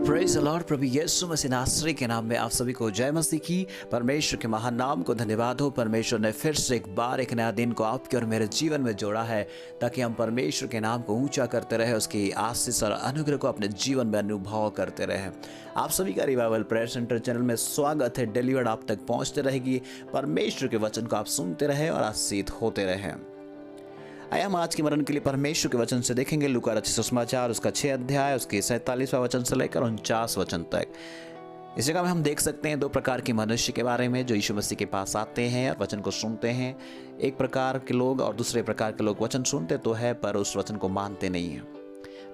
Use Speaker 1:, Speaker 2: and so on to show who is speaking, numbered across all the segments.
Speaker 1: Praise the lord. प्रभु यीशु मसीह नासरी के नाम में आप सभी को जय मसीह की। परमेश्वर के महान नाम को धन्यवाद हो। परमेश्वर ने फिर से एक बार एक नया दिन को आपके और मेरे जीवन में जोड़ा है ताकि हम परमेश्वर के नाम को ऊंचा करते रहे, उसकी आशीष और अनुग्रह को अपने जीवन में अनुभव करते रहे। आप सभी का रिवाइवल प्रेयर सेंटर चैनल में स्वागत है। डेली वर्ड आप तक पहुंचते रहेगी। परमेश्वर के वचन को आप सुनते रहे और आशीषित होते रहे। आइए हम आज के मरण के लिए परमेश्वर के वचन से देखेंगे लूका रचित सुसमाचार उसका 6 अध्याय उसके 47वां वचन से लेकर 49 वचन तक। इस जगह में हम देख सकते हैं दो प्रकार के मनुष्य के बारे में जो यीशु मसीह के पास आते हैं और वचन को सुनते हैं। एक प्रकार के लोग और दूसरे प्रकार के लोग वचन सुनते तो है पर उस वचन को मानते नहीं है।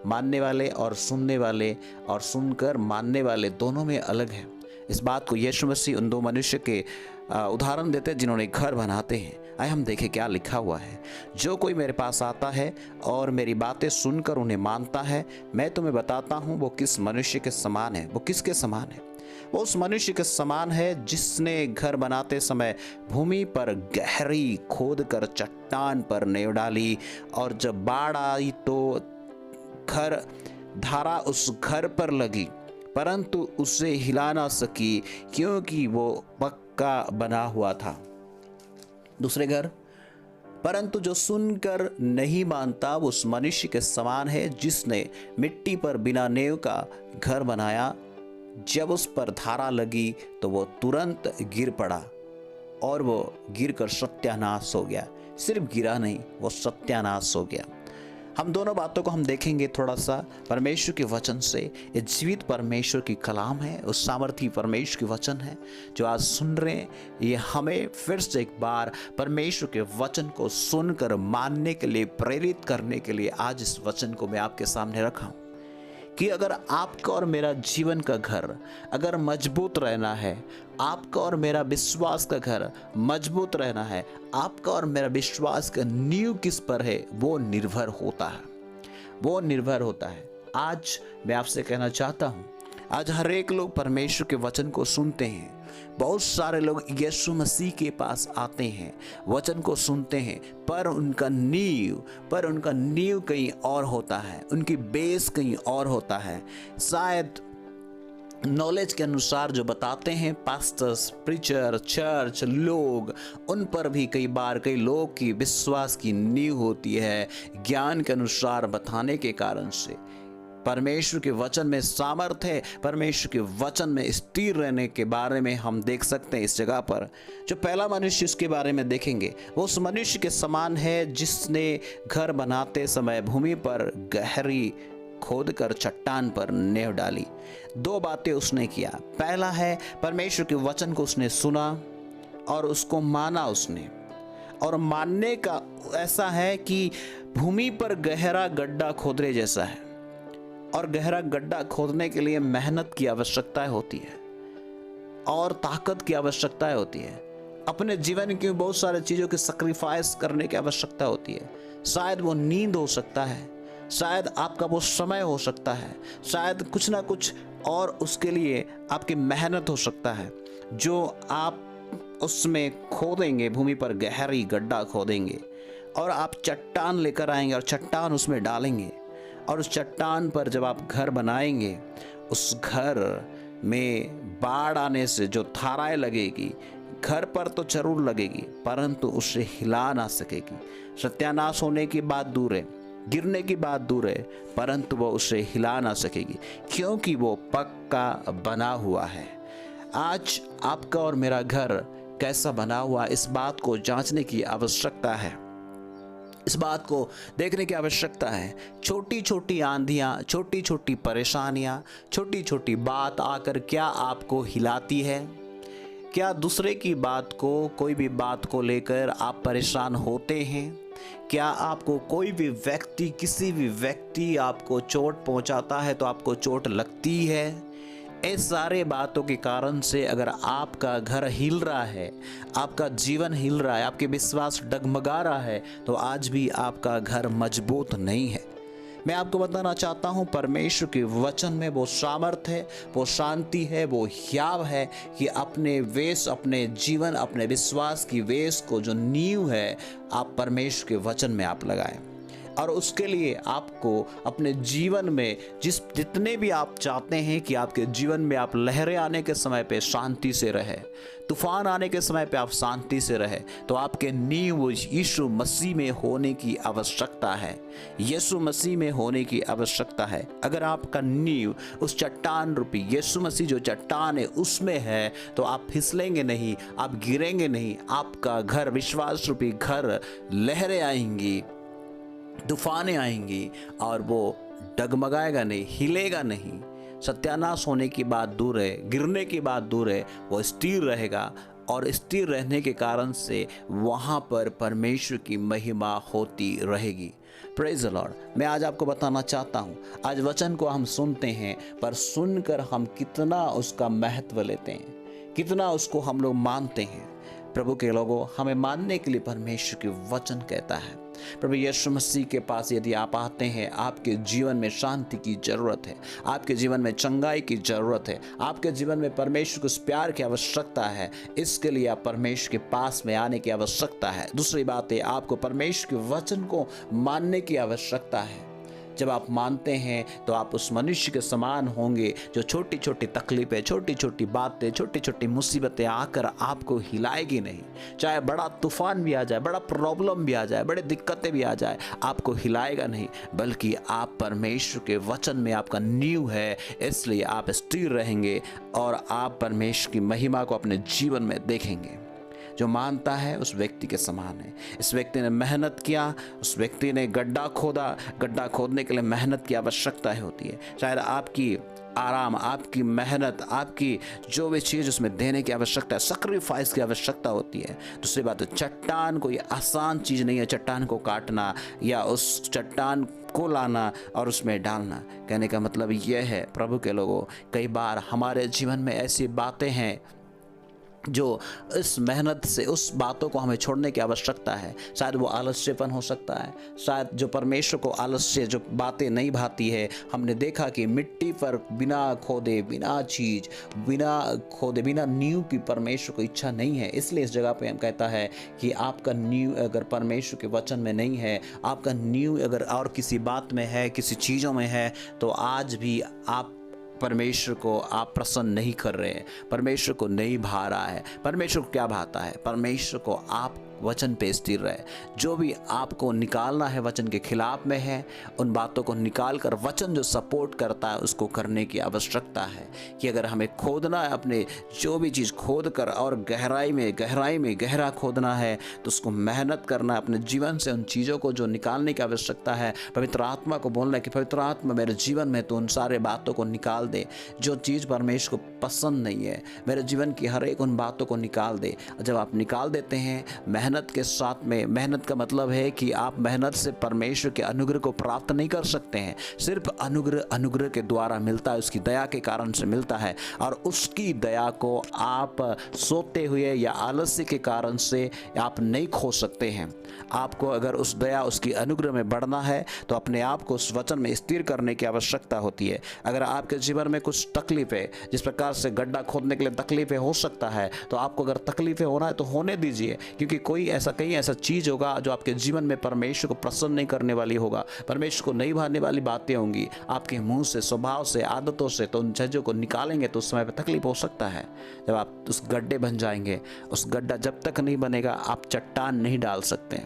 Speaker 1: मानने वाले और सुनने वाले और सुनकर मानने वाले दोनों में अलग है। इस बात को यीशु मसीह उन दो मनुष्य के उदाहरण देते हैं जिन्होंने घर बनाते हैं। आइए हम देखें क्या लिखा हुआ है। जो कोई मेरे पास आता है और मेरी बातें सुनकर उन्हें मानता है, मैं तुम्हें बताता हूँ वो किस मनुष्य के समान है। वो किसके समान है? वो उस मनुष्य के समान है जिसने घर बनाते समय भूमि पर गहरी खोद कर चट्टान पर नींव डाली, और जब बाढ़ आई तो घर धारा उस घर पर लगी, परंतु उसे हिला ना सकी क्योंकि वो पक्का बना हुआ था। दूसरे घर, परंतु जो सुनकर नहीं मानता वो उस मनुष्य के समान है जिसने मिट्टी पर बिना नींव का घर बनाया। जब उस पर धारा लगी तो वो तुरंत गिर पड़ा और वो गिरकर सत्यानाश हो गया। सिर्फ गिरा नहीं, वो सत्यानाश हो गया। हम दोनों बातों को हम देखेंगे थोड़ा सा परमेश्वर के वचन से। ये जीवित परमेश्वर की कलाम है, उस सामर्थी परमेश्वर के वचन है जो आज सुन रहे हैं। ये हमें फिर से एक बार परमेश्वर के वचन को सुनकर मानने के लिए प्रेरित करने के लिए आज इस वचन को मैं आपके सामने रखा हूँ कि अगर आपका और मेरा जीवन का घर अगर मजबूत रहना है, आपका और मेरा विश्वास का घर मजबूत रहना है, आपका और मेरा विश्वास का नींव किस पर है वो निर्भर होता है। वो निर्भर होता है। आज मैं आपसे कहना चाहता हूँ, आज हर एक लोग परमेश्वर के वचन को सुनते हैं। बहुत सारे लोग यीशु मसीह के पास आते हैं, वचन को सुनते हैं, पर उनका नींव कहीं और होता है, उनकी बेस कहीं और होता है। शायद नॉलेज के अनुसार जो बताते हैं पास्टर्स, प्रीचर, चर्च लोग, उन पर भी कई बार कई लोग की विश्वास की नींव होती है ज्ञान के अनुसार बताने के कारण से। परमेश्वर के वचन में सामर्थ है। परमेश्वर के वचन में स्थिर रहने के बारे में हम देख सकते हैं। इस जगह पर जो पहला मनुष्य इसके बारे में देखेंगे वो उस मनुष्य के समान है जिसने घर बनाते समय भूमि पर गहरी खोद कर चट्टान पर नींव डाली। दो बातें उसने किया। पहला है परमेश्वर के वचन को उसने सुना और उसको माना उसने। और मानने का ऐसा है कि भूमि पर गहरा गड्ढा खोदने जैसा है, और गहरा गड्ढा खोदने के लिए मेहनत की आवश्यकता होती है और ताकत की आवश्यकता होती है। अपने जीवन की बहुत सारी चीज़ों की सैक्रिफाइस करने की आवश्यकता होती है। शायद वो नींद हो सकता है, शायद आपका वो समय हो सकता है, शायद कुछ ना कुछ और उसके लिए आपकी मेहनत हो सकता है जो आप उसमें खोदेंगे। भूमि पर गहरी गड्ढा खोदेंगे और आप चट्टान लेकर आएंगे और चट्टान उसमें डालेंगे, और उस चट्टान पर जब आप घर बनाएंगे, उस घर में बाढ़ आने से जो धाराएं लगेगी, घर पर तो जरूर लगेगी परंतु उसे हिला ना सकेगी। सत्यानाश होने की बात दूर है, गिरने की बात दूर है, परंतु वो उसे हिला ना सकेगी क्योंकि वो पक्का बना हुआ है। आज आपका और मेरा घर कैसा बना हुआ, इस बात को जांचने की आवश्यकता है, इस बात को देखने की आवश्यकता है। छोटी छोटी आंधियाँ, छोटी छोटी परेशानियाँ, छोटी छोटी बात आकर क्या आपको हिलाती है? क्या दूसरे की बात को, कोई भी बात को लेकर आप परेशान होते हैं? क्या आपको कोई भी व्यक्ति, किसी भी व्यक्ति आपको चोट पहुंचाता है तो आपको चोट लगती है? इस सारे बातों के कारण से अगर आपका घर हिल रहा है, आपका जीवन हिल रहा है, आपके विश्वास डगमगा रहा है, तो आज भी आपका घर मजबूत नहीं है। मैं आपको बताना चाहता हूँ परमेश्वर के वचन में वो सामर्थ्य है, वो शांति है, वो हियाव है कि अपने वेश, अपने जीवन, अपने विश्वास की वेश को जो नींव है आप परमेश्वर के वचन में आप लगाएं। और उसके लिए आपको अपने जीवन में जितने भी आप चाहते हैं कि आपके जीवन में आप लहरें आने के समय पे शांति से रहे, तूफान आने के समय पे आप शांति से रहे, तो आपके नींव यीशु मसीह में होने की आवश्यकता है। यीशु मसीह में होने की आवश्यकता है। अगर आपका नींव उस चट्टान रूपी यीशु मसीह जो चट्टान है उसमें है, तो आप फिसलेंगे नहीं, आप गिरेंगे नहीं। आपका घर, विश्वास रूपी घर, लहरें आएंगी, तूफानें आएंगी और वो डगमगाएगा नहीं, हिलेगा नहीं। सत्यानाश होने की बात दूर है, गिरने की बात दूर है, वो स्थिर रहेगा और स्थिर रहने के कारण से वहाँ पर परमेश्वर की महिमा होती रहेगी। Praise the Lord. मैं आज आपको बताना चाहता हूँ, आज वचन को हम सुनते हैं, पर सुनकर हम कितना उसका महत्व लेते हैं, कितना उसको हम लोग मानते हैं। प्रभु के लोगों, हमें मानने के लिए परमेश्वर के वचन कहता है। प्रभु यीशु मसीह के पास यदि आप आते हैं, आपके जीवन में शांति की जरूरत है, आपके जीवन में चंगाई की जरूरत है, आपके जीवन में परमेश्वर को उस प्यार की आवश्यकता है। इसके लिए आप परमेश्वर के पास में आने की आवश्यकता है। दूसरी बात है, आपको परमेश्वर के वचन को मानने की आवश्यकता है। जब आप मानते हैं तो आप उस मनुष्य के समान होंगे जो छोटी छोटी तकलीफें, छोटी छोटी बातें, छोटी छोटी मुसीबतें आकर आपको हिलाएगी नहीं। चाहे बड़ा तूफान भी आ जाए, बड़ा प्रॉब्लम भी आ जाए, बड़े दिक्कतें भी आ जाए, आपको हिलाएगा नहीं, बल्कि आप परमेश्वर के वचन में आपका नींव है, इसलिए आप स्थिर रहेंगे और आप परमेश्वर की महिमा को अपने जीवन में देखेंगे। जो मानता है उस व्यक्ति के समान है। इस व्यक्ति ने मेहनत किया, उस व्यक्ति ने गड्ढा खोदा, गड्ढा खोदने के लिए मेहनत की आवश्यकता होती है। शायद आपकी आराम, आपकी मेहनत, आपकी जो भी चीज़ उसमें देने की आवश्यकता है, सैक्रिफाइस की आवश्यकता होती है। दूसरी बात, चट्टान कोई आसान चीज़ नहीं है, चट्टान को काटना या उस चट्टान को लाना और उसमें डालना। कहने का मतलब यह है, प्रभु के लोगों, कई बार हमारे जीवन में ऐसी बातें हैं जो इस मेहनत से, उस बातों को हमें छोड़ने की आवश्यकता है। शायद वो आलस्यपन हो सकता है, शायद जो परमेश्वर को आलस्य, जो बातें नहीं भाती है। हमने देखा कि मिट्टी पर बिना खोदे, बिना नींव की परमेश्वर को इच्छा नहीं है। इसलिए इस जगह पे हम कहता है कि आपका नींव अगर परमेश्वर के वचन में नहीं है, आपका नींव अगर और किसी बात में है, किसी चीज़ों में है, तो आज भी आप परमेश्वर को आप प्रसन्न नहीं कर रहे हैं, परमेश्वर को नहीं भा रहा है। परमेश्वर को क्या भाता है? परमेश्वर को आप वचन पे स्थिर रहे। जो भी आपको निकालना है वचन के खिलाफ में है, उन बातों को निकाल कर वचन जो सपोर्ट करता है उसको करने की आवश्यकता है। कि अगर हमें खोदना है, अपने जो भी चीज़ खोद कर और गहराई में गहरा खोदना है, तो उसको मेहनत करना है। अपने जीवन से उन चीज़ों को जो निकालने की आवश्यकता है, पवित्र आत्मा को बोलना है कि पवित्र आत्मा मेरे जीवन में तो उन सारे बातों को निकाल दे, जो चीज़ परमेश्वर को पसंद नहीं है, मेरे जीवन की हर एक उन बातों को निकाल दे। जब आप निकाल देते हैं मेहनत के साथ में, मेहनत का मतलब है कि आप मेहनत से परमेश्वर के अनुग्रह को प्राप्त नहीं कर सकते हैं। सिर्फ अनुग्रह के द्वारा मिलता है, उसकी दया के कारण से मिलता है। और उसकी दया को आप सोते हुए या आलस्य के कारण से आप नहीं खो सकते हैं। आपको अगर उस दया, उसकी अनुग्रह में बढ़ना है तो अपने आप को उस वचन में स्थिर करने की आवश्यकता होती है। अगर आपके जीवन में कुछ तकलीफें, जिस प्रकार से गड्ढा खोदने के लिए तकलीफें हो सकता है, तो आपको अगर तकलीफें होना है तो होने दीजिए, क्योंकि कहीं ऐसा चीज़ होगा जो आपके जीवन में परमेश्वर को प्रसन्न नहीं करने वाली होगा, परमेश्वर को नहीं भाने वाली बातें होंगी आपके मुंह से, स्वभाव से, आदतों से। तो उन चीज़ों को निकालेंगे तो उस समय पर तकलीफ हो सकता है। जब आप उस गड्ढे बन जाएंगे, उस गड्ढा जब तक नहीं बनेगा आप चट्टान नहीं डाल सकते।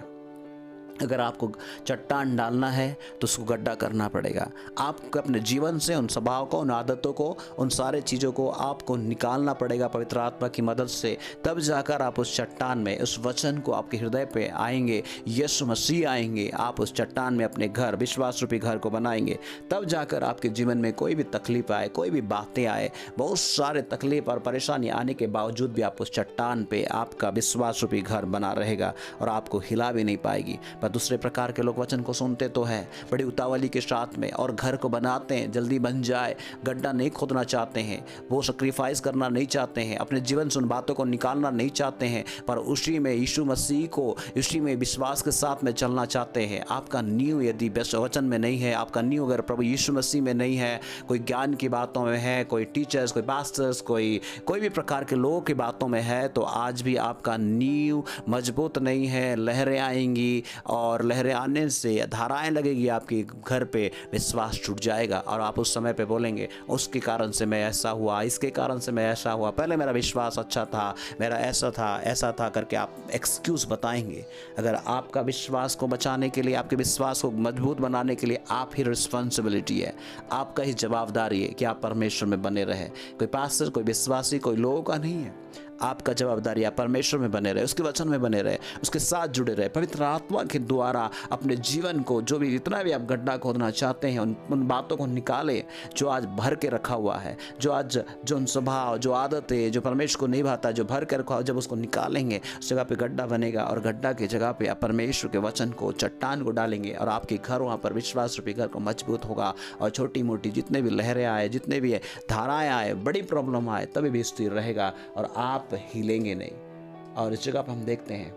Speaker 1: अगर आपको चट्टान डालना है तो उसको गड्ढा करना पड़ेगा। आपको अपने जीवन से उन स्वभाव को, उन आदतों को, उन सारे चीज़ों को आपको निकालना पड़ेगा पवित्र आत्मा की मदद से। तब जाकर आप उस चट्टान में, उस वचन को आपके हृदय पे आएंगे, यीशु मसीह आएंगे, आप उस चट्टान में अपने घर, विश्वास रूपी घर को बनाएंगे। तब जाकर आपके जीवन में कोई भी तकलीफ आए, कोई भी बातें आए, बहुत सारे तकलीफ और परेशानी आने के बावजूद भी आप उस चट्टान पे आपका विश्वास रूपी घर बना रहेगा और आपको हिला भी नहीं पाएगी। पर दूसरे प्रकार के लोग वचन को सुनते तो है बड़ी उतावली के साथ में और घर को बनाते हैं, जल्दी बन जाए, गड्ढा नहीं खोदना चाहते हैं, वो सैक्रिफाइस करना नहीं चाहते हैं, अपने जीवन से उन बातों को निकालना नहीं चाहते हैं, पर उसी में यीशु मसीह को, उसी में विश्वास के साथ में चलना चाहते हैं। आपका नींव यदि वचन में नहीं है, आपका नींव अगर प्रभु यीशु मसीह में नहीं है, कोई ज्ञान की बातों में है, कोई टीचर्स, कोई पास्टर्स, कोई भी प्रकार के लोगों की बातों में है, तो आज भी आपका नींव मजबूत नहीं है। लहरें आएंगी और लहरें आने से, धाराएं लगेगी आपके घर पे, विश्वास टूट जाएगा और आप उस समय पे बोलेंगे उसके कारण से मैं ऐसा हुआ, इसके कारण से मैं ऐसा हुआ, पहले मेरा विश्वास अच्छा था, मेरा ऐसा था करके आप एक्सक्यूज़ बताएंगे। अगर आपका विश्वास को बचाने के लिए, आपके विश्वास को मजबूत बनाने के लिए आप ही रिस्पॉन्सिबिलिटी है, आपका ही जवाबदारी है कि आप परमेश्वर में बने रहे। कोई पास्टर, कोई विश्वासी, कोई लोगों का नहीं है, आपका जवाबदारी आप परमेश्वर में बने रहे, उसके वचन में बने रहे, उसके साथ जुड़े रहे, पवित्र आत्मा के द्वारा अपने जीवन को, जो भी जितना भी आप गड्ढा खोदना चाहते हैं, उन बातों को निकालें जो आज भर के रखा हुआ है, जो स्वभाव, जो आदतें, जो परमेश्वर को नहीं भाता, जो भर के रखा हुआ, जब उसको निकालेंगे उस जगह पे गड्ढा बनेगा और गड्ढा की जगह पे आप परमेश्वर के वचन को, चट्टान को डालेंगे और आपके घर वहाँ पर विश्वास रूपी घर को मजबूत होगा और छोटी मोटी जितने भी लहरें आए, जितने भी धाराएं आए, बड़ी प्रॉब्लम आए, तभी भी स्थिर रहेगा और आप हिलेंगे नहीं। और इस जगह पर हम देखते हैं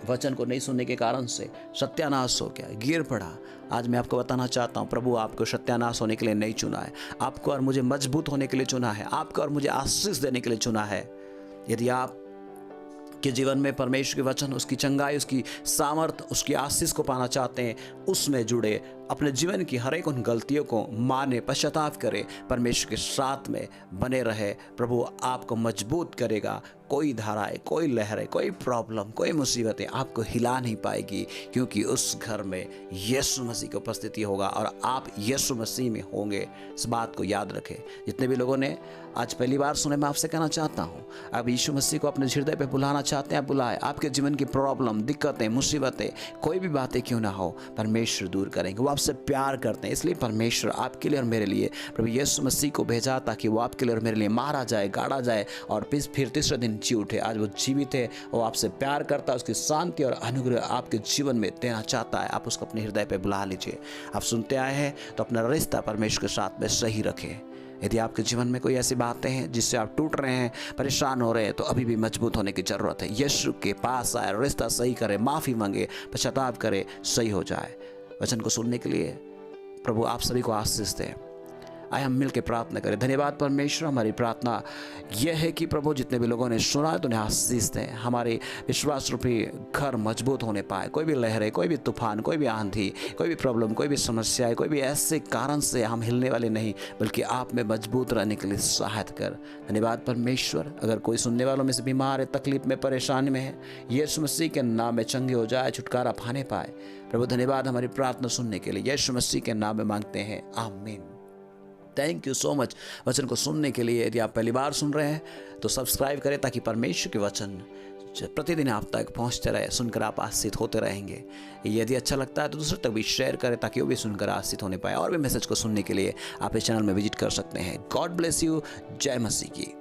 Speaker 1: वचन को नहीं सुनने के कारण से सत्यानाश हो गया, गिर पड़ा। आज मैं आपको बताना चाहता हूँ, प्रभु आपको सत्यानाश होने के लिए नहीं चुना है, आपको और मुझे मजबूत होने के लिए चुना है, आपको और मुझे आशीष देने के लिए चुना है। यदि आप के जीवन में परमेश्वर के वचन, उसकी चंगाई, उसकी सामर्थ, उसकी आशीष को पाना चाहते हैं, उसमें जुड़े, अपने जीवन की हर एक उन गलतियों को माने, पश्चाताप करें, परमेश्वर के साथ में बने रहे, प्रभु आपको मजबूत करेगा। कोई धाराएं, कोई लहरें, कोई प्रॉब्लम, कोई मुसीबतें आपको हिला नहीं पाएगी, क्योंकि उस घर में यीशु मसीह की उपस्थिति होगा और आप यीशु मसीह में होंगे। इस बात को याद रखें। जितने भी लोगों ने आज पहली बार सुने, मैं आपसे कहना चाहता हूँ, आप यीशु मसीह को अपने हृदय पे बुलाना चाहते हैं, आप बुलाएं। आपके जीवन की प्रॉब्लम, दिक्कतें, मुसीबतें, कोई भी बातें क्यों ना हो, परमेश्वर दूर करेंगे। वो आपसे प्यार करते हैं, इसलिए परमेश्वर आपके लिए और मेरे लिए प्रभु यीशु मसीह को भेजा ताकि वो आपके लिए और मेरे लिए मारा जाए, गाड़ा जाए और फिर तीसरे दिन जी उठे। आज वो जीवित है, वो आपसे प्यार करता है, उसकी शांति और अनुग्रह आपके जीवन में देना चाहता है। आप उसको अपने हृदय पे बुला लीजिए। आप सुनते आए हैं तो अपना रिश्ता परमेश्वर के साथ में सही रखें। यदि आपके जीवन में कोई ऐसी बातें हैं जिससे आप टूट रहे हैं, परेशान हो रहे हैं, तो अभी भी मजबूत होने की ज़रूरत है। यीशु के पास आए, रिश्ता सही करे, माफ़ी मांगे, पश्चाताप करे, सही हो जाए। वचन को सुनने के लिए प्रभु आप सभी को आशीष दें। आए हम मिल के प्रार्थना करें। धन्यवाद परमेश्वर, हमारी प्रार्थना यह है कि प्रभु जितने भी लोगों ने सुना है तो उन्हें आशीष दें, हमारे विश्वास रूपी घर मजबूत होने पाए। कोई भी लहरें, कोई भी तूफान, कोई भी आंधी, कोई भी प्रॉब्लम, कोई भी समस्याएं, कोई भी ऐसे कारण से हम हिलने वाले नहीं, बल्कि आप में मजबूत रहने के लिए सहायता कर। धन्यवाद परमेश्वर। अगर कोई सुनने वालों में से बीमार है, तकलीफ में, परेशानी में है, यीशु मसीह के नाम में चंगे हो जाए, छुटकारा पाने पाए। प्रभु धन्यवाद हमारी प्रार्थना सुनने के लिए, यीशु मसीह के नाम में मांगते हैं, आमीन। थैंक यू सो मच वचन को सुनने के लिए। यदि आप पहली बार सुन रहे हैं तो सब्सक्राइब करें ताकि परमेश्वर के वचन प्रतिदिन आप तक पहुंचते रहे, सुनकर आप आशीषित होते रहेंगे। यदि अच्छा लगता है तो दूसरे तक भी शेयर करें ताकि वो भी सुनकर आशीषित होने पाए। और भी मैसेज को सुनने के लिए आप इस चैनल में विजिट कर सकते हैं। God bless you. जय मसीह की।